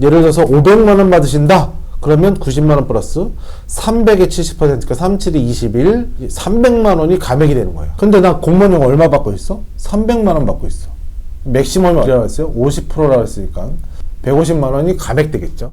예를 들어서 500만 원 받으신다. 그러면 90만 원 플러스 300의 70%니까 37이 21, 300만 원이 감액이 되는 거예요. 근데 나 공무원용 얼마 받고 있어? 300만 원 받고 있어. 맥시멈이 얼마라고 했어요? 50%라고 했으니까 150만 원이 감액되겠죠.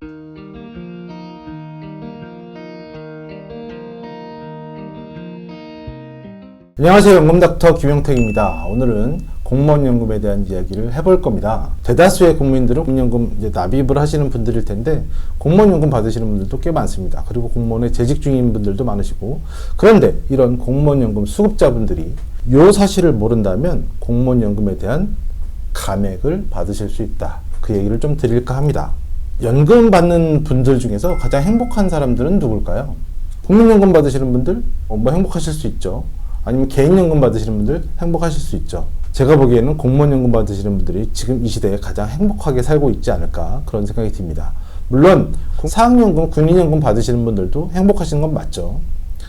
안녕하세요. 연금닥터 김영택입니다. 오늘은 공무원연금에 대한 이야기를 해볼 겁니다. 대다수의 국민들은 국민연금 이제 납입을 하시는 분들일 텐데 공무원연금 받으시는 분들도 꽤 많습니다. 그리고 공무원에 재직 중인 분들도 많으시고, 그런데 이런 공무원연금 수급자분들이 이 사실을 모른다면 공무원연금에 대한 감액을 받으실 수 있다. 그 얘기를 좀 드릴까 합니다. 연금 받는 분들 중에서 가장 행복한 사람들은 누굴까요? 국민연금 받으시는 분들 뭐 행복하실 수 있죠. 아니면 개인연금 받으시는 분들 행복하실 수 있죠. 제가 보기에는 공무원연금 받으시는 분들이 지금 이 시대에 가장 행복하게 살고 있지 않을까, 그런 생각이 듭니다. 물론 사학연금, 군인연금 받으시는 분들도 행복하시는 건 맞죠.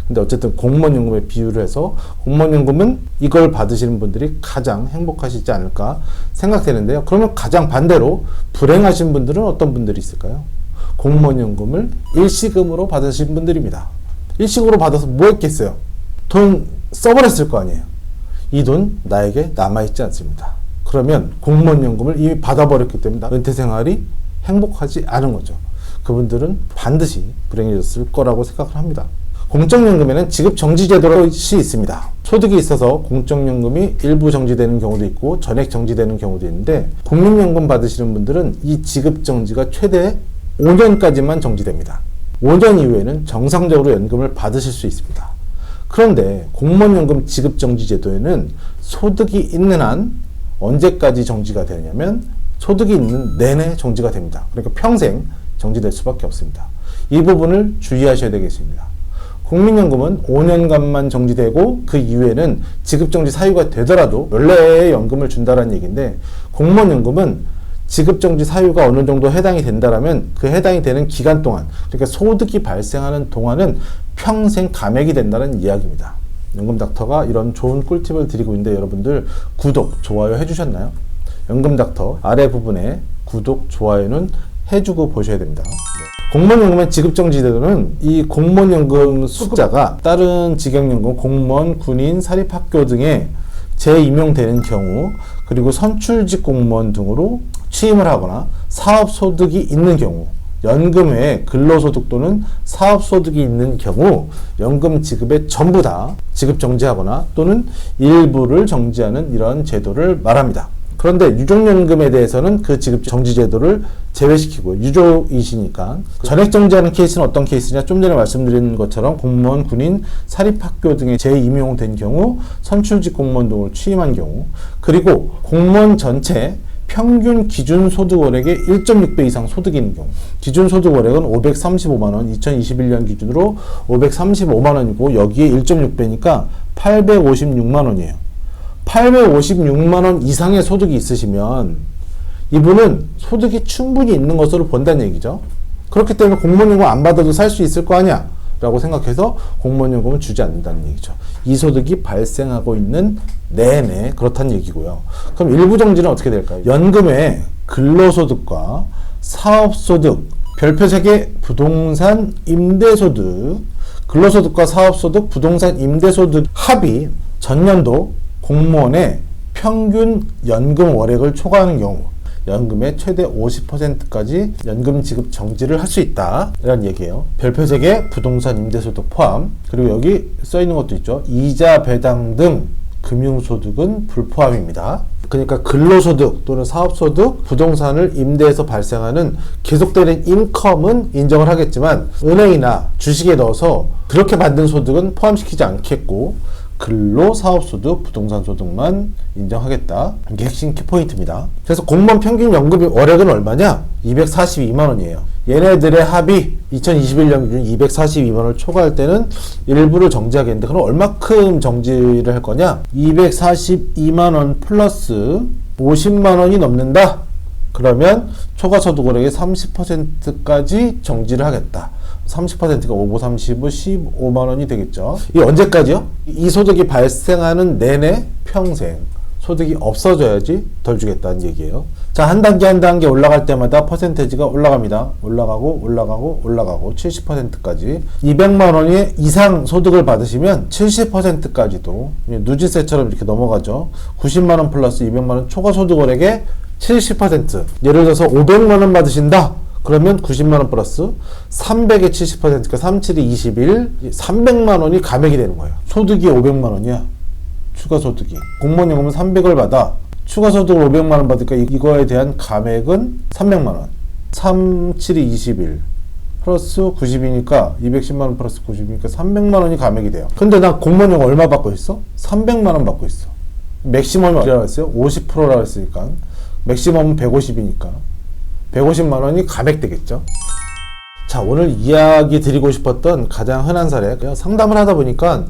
근데 어쨌든 공무원연금에 비유를 해서 공무원연금은 이걸 받으시는 분들이 가장 행복하시지 않을까 생각되는데요. 그러면 가장 반대로 불행하신 분들은 어떤 분들이 있을까요? 공무원연금을 일시금으로 받으신 분들입니다. 일시금으로 받아서 뭐 했겠어요? 돈 써버렸을 거 아니에요. 이 돈 나에게 남아있지 않습니다. 그러면 공무원연금을 이미 받아버렸기 때문에 은퇴 생활이 행복하지 않은 거죠. 그분들은 반드시 불행해졌을 거라고 생각을 합니다. 공적연금에는 지급정지제도가 있습니다. 소득이 있어서 공적연금이 일부 정지되는 경우도 있고 전액 정지되는 경우도 있는데, 국민연금 받으시는 분들은 이 지급정지가 최대 5년까지만 정지됩니다. 5년 이후에는 정상적으로 연금을 받으실 수 있습니다. 그런데 공무원연금 지급정지제도에는 소득이 있는 한 언제까지 정지가 되냐면 소득이 있는 내내 정지가 됩니다. 그러니까 평생 정지될 수밖에 없습니다. 이 부분을 주의하셔야 되겠습니다. 국민연금은 5년간만 정지되고 그 이후에는 지급정지 사유가 되더라도 원래의 연금을 준다는 얘기인데, 공무원연금은 지급정지 사유가 어느 정도 해당이 된다라면 그 해당이 되는 기간 동안, 그러니까 소득이 발생하는 동안은 평생 감액이 된다는 이야기입니다. 연금닥터가 이런 좋은 꿀팁을 드리고 있는데 여러분들 구독, 좋아요 해주셨나요? 연금닥터 아래 부분에 구독, 좋아요는 해주고 보셔야 됩니다. 공무원연금의 지급정지제도는 이 공무원연금 수급자가 다른 직영연금, 공무원, 군인, 사립학교 등에 재임용되는 경우, 그리고 선출직 공무원 등으로 취임을 하거나 사업소득이 있는 경우, 연금 외에 근로소득 또는 사업소득이 있는 경우 연금 지급에 전부 다 지급 정지하거나 또는 일부를 정지하는 이런 제도를 말합니다. 그런데 유족연금에 대해서는 그 지급 정지 제도를 제외시키고, 유족이시니까 전액 정지하는 케이스는 어떤 케이스냐, 좀 전에 말씀드린 것처럼 공무원, 군인, 사립학교 등에 재임용된 경우, 선출직 공무원 등으로 취임한 경우, 그리고 공무원 전체 평균 기준소득월액의 1.6배 이상 소득이 있는 경우, 기준소득월액은 535만원, 2021년 기준으로 535만원이고 여기에 1.6배니까 856만원이에요. 856만원 이상의 소득이 있으시면 이분은 소득이 충분히 있는 것으로 본다는 얘기죠. 그렇기 때문에 공무원연금 안 받아도 살 수 있을 거 아니야 라고 생각해서 공무원연금은 주지 않는다는 얘기죠. 이 소득이 발생하고 있는 내내 그렇다는 얘기고요. 그럼 일부 정지는 어떻게 될까요? 연금의 근로소득과 사업소득, 별표 3개 부동산 임대소득, 근로소득과 사업소득, 부동산 임대소득 합이 전년도 공무원의 평균 연금 월액을 초과하는 경우 연금의 최대 50%까지 연금 지급 정지를 할 수 있다, 이런 얘기예요. 별표 3개 부동산 임대소득 포함, 그리고 여기 써있는 것도 있죠. 이자 배당 등 금융소득은 불포함입니다. 그러니까 근로소득 또는 사업소득, 부동산을 임대해서 발생하는 계속되는 인컴은 인정을 하겠지만 은행이나 주식에 넣어서 그렇게 만든 소득은 포함시키지 않겠고 근로, 사업소득, 부동산소득만 인정하겠다. 이게 핵심 키포인트입니다. 그래서 공무원 평균 연금 월액은 얼마냐? 242만원이에요. 얘네들의 합이 2021년 기준 242만원을 초과할 때는 일부를 정지하겠는데, 그럼 얼마큼 정지를 할 거냐? 242만원 플러스 50만원이 넘는다? 그러면 초과소득월액의 30%까지 정지를 하겠다. 30%가 5, 30은 15만원이 되겠죠. 이 언제까지요? 이 소득이 발생하는 내내 평생 소득이 없어져야지 덜 주겠다는 얘기예요. 자, 한 단계 한 단계 올라갈 때마다 퍼센테이지가 올라갑니다. 올라가고 70%까지 200만 원 이상 소득을 받으시면 70%까지도 누진세처럼 이렇게 넘어가죠. 90만 원 플러스 200만 원 초과 소득원에게 70%. 예를 들어서 500만 원 받으신다. 그러면 90만 원 플러스 300의 70%가 37이 21, 300만 원이 감액이 되는 거예요. 소득이 500만 원이야. 추가 소득이. 공무원 연금은 300을 받아. 추가 소득을 500만 원 받으니까 이거에 대한 감액은 300만 원. 37이 21 플러스 90이니까 210만 원 플러스 90이니까 300만 원이 감액이 돼요. 근데 나 공무원 연금 얼마 받고 있어? 300만 원 받고 있어. 맥시멈이 어디라고 했어요? 50%라고 했으니까 맥시멈은 150이니까 150만 원이 감액되겠죠. 자, 오늘 이야기 드리고 싶었던 가장 흔한 사례, 상담을 하다 보니까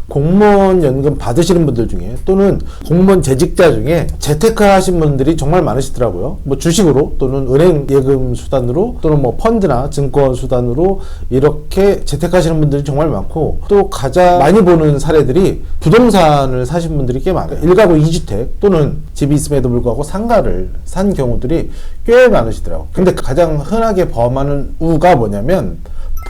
공무원 연금 받으시는 분들 중에 또는 공무원 재직자 중에 재테크 하신 분들이 정말 많으시더라고요. 뭐 주식으로 또는 은행 예금 수단으로 또는 뭐 펀드나 증권 수단으로 이렇게 재테크하시는 분들이 정말 많고, 또 가장 많이 보는 사례들이 부동산을 사신 분들이 꽤 많아요. 1가구 2주택 또는 집이 있음에도 불구하고 상가를 산 경우들이 꽤 많으시더라고요. 근데 가장 흔하게 범하는 우가 뭐냐면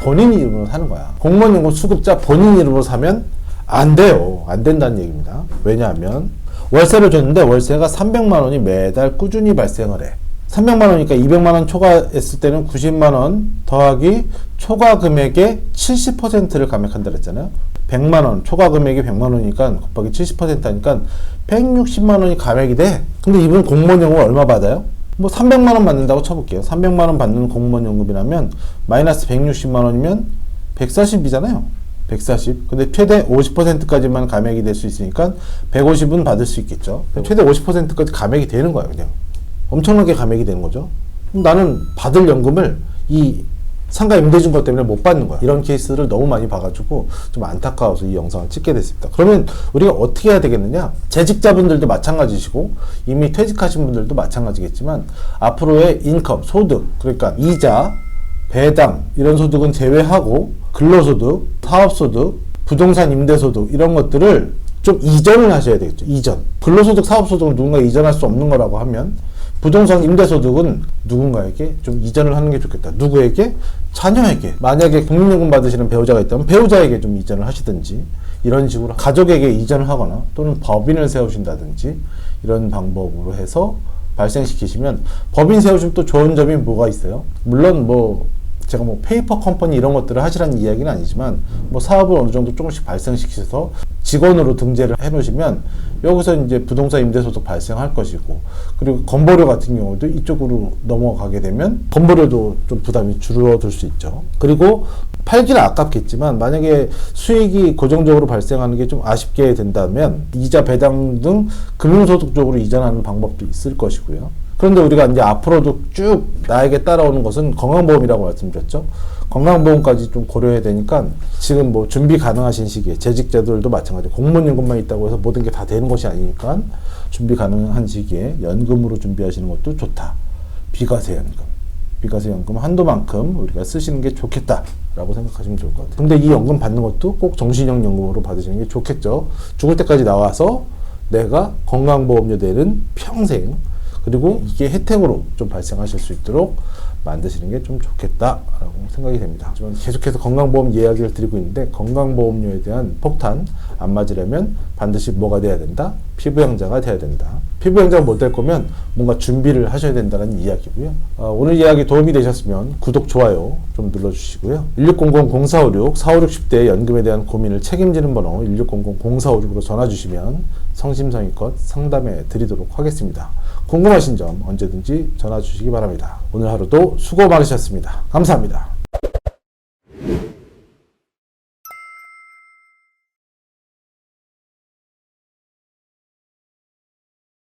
본인 이름으로 사는 거야. 공무원 연금 수급자 본인 이름으로 사면 안 돼요. 안 된다는 얘기입니다. 왜냐하면 월세를 줬는데 월세가 300만 원이 매달 꾸준히 발생을 해. 300만 원이니까 200만 원 초과했을 때는 90만 원 더하기 초과 금액의 70%를 감액한다 그랬잖아요. 100만 원, 초과 금액이 100만 원이니까 곱하기 70% 하니까 160만 원이 감액이 돼. 근데 이분 공무원 연금 얼마 받아요? 뭐 300만 원 받는다고 쳐볼게요. 300만 원 받는 공무원 연금이라면 마이너스 160만 원이면 140이잖아요. 140. 근데 최대 50%까지만 감액이 될 수 있으니까 150은 받을 수 있겠죠. 최대 50%까지 감액이 되는 거야, 그냥. 엄청나게 감액이 되는 거죠. 그럼 나는 받을 연금을 이 상가 임대 준 것 때문에 못 받는 거야. 이런 케이스를 너무 많이 봐가지고 좀 안타까워서 이 영상을 찍게 됐습니다. 그러면 우리가 어떻게 해야 되겠느냐? 재직자분들도 마찬가지시고 이미 퇴직하신 분들도 마찬가지겠지만 앞으로의 인컴, 소득, 그러니까 이자, 배당 이런 소득은 제외하고 근로소득, 사업소득, 부동산 임대소득 이런 것들을 좀 이전을 하셔야 되겠죠. 이전. 근로소득, 사업소득은 누군가 이전할 수 없는 거라고 하면 부동산 임대소득은 누군가에게 좀 이전을 하는 게 좋겠다. 누구에게? 자녀에게. 만약에 국민연금 받으시는 배우자가 있다면 배우자에게 좀 이전을 하시든지 이런 식으로 가족에게 이전을 하거나 또는 법인을 세우신다든지 이런 방법으로 해서 발생시키시면, 법인 세우시면 또 좋은 점이 뭐가 있어요? 물론 뭐 제가 뭐 페이퍼 컴퍼니 이런 것들을 하시라는 이야기는 아니지만 뭐 사업을 어느 정도 조금씩 발생시켜서 직원으로 등재를 해 놓으시면 여기서 이제 부동산 임대소득 발생할 것이고, 그리고 건보료 같은 경우도 이쪽으로 넘어가게 되면 건보료도 좀 부담이 줄어들 수 있죠. 그리고 팔기는 아깝겠지만 만약에 수익이 고정적으로 발생하는 게 좀 아쉽게 된다면 이자 배당 등 금융소득 쪽으로 이전하는 방법도 있을 것이고요. 그런데 우리가 이제 앞으로도 쭉 나에게 따라오는 것은 건강보험이라고 말씀드렸죠. 건강보험까지 좀 고려해야 되니까 지금 뭐 준비 가능하신 시기에 재직자들도 마찬가지로 공무원연금만 있다고 해서 모든 게 다 되는 것이 아니니까 준비 가능한 시기에 연금으로 준비하시는 것도 좋다. 비과세연금. 비과세연금 한도만큼 우리가 쓰시는 게 좋겠다라고 생각하시면 좋을 것 같아요. 근데 이 연금 받는 것도 꼭 정신형 연금으로 받으시는 게 좋겠죠. 죽을 때까지 나와서 내가 건강보험료 내는 평생, 그리고 이게 혜택으로 좀 발생하실 수 있도록 만드시는 게 좀 좋겠다라고 생각이 됩니다. 하지만 계속해서 건강보험 이야기를 드리고 있는데 건강보험료에 대한 폭탄 안 맞으려면 반드시 뭐가 돼야 된다? 피부양자가 돼야 된다. 피부양자가 못 될 거면 뭔가 준비를 하셔야 된다는 이야기고요. 오늘 이야기 도움이 되셨으면 구독, 좋아요 좀 눌러주시고요. 1600-0456, 4560대 연금에 대한 고민을 책임지는 번호 1600-0456으로 전화 주시면 성심성의껏 상담해 드리도록 하겠습니다. 궁금하신 점 언제든지 전화 주시기 바랍니다. 오늘 하루도 수고 많으셨습니다. 감사합니다.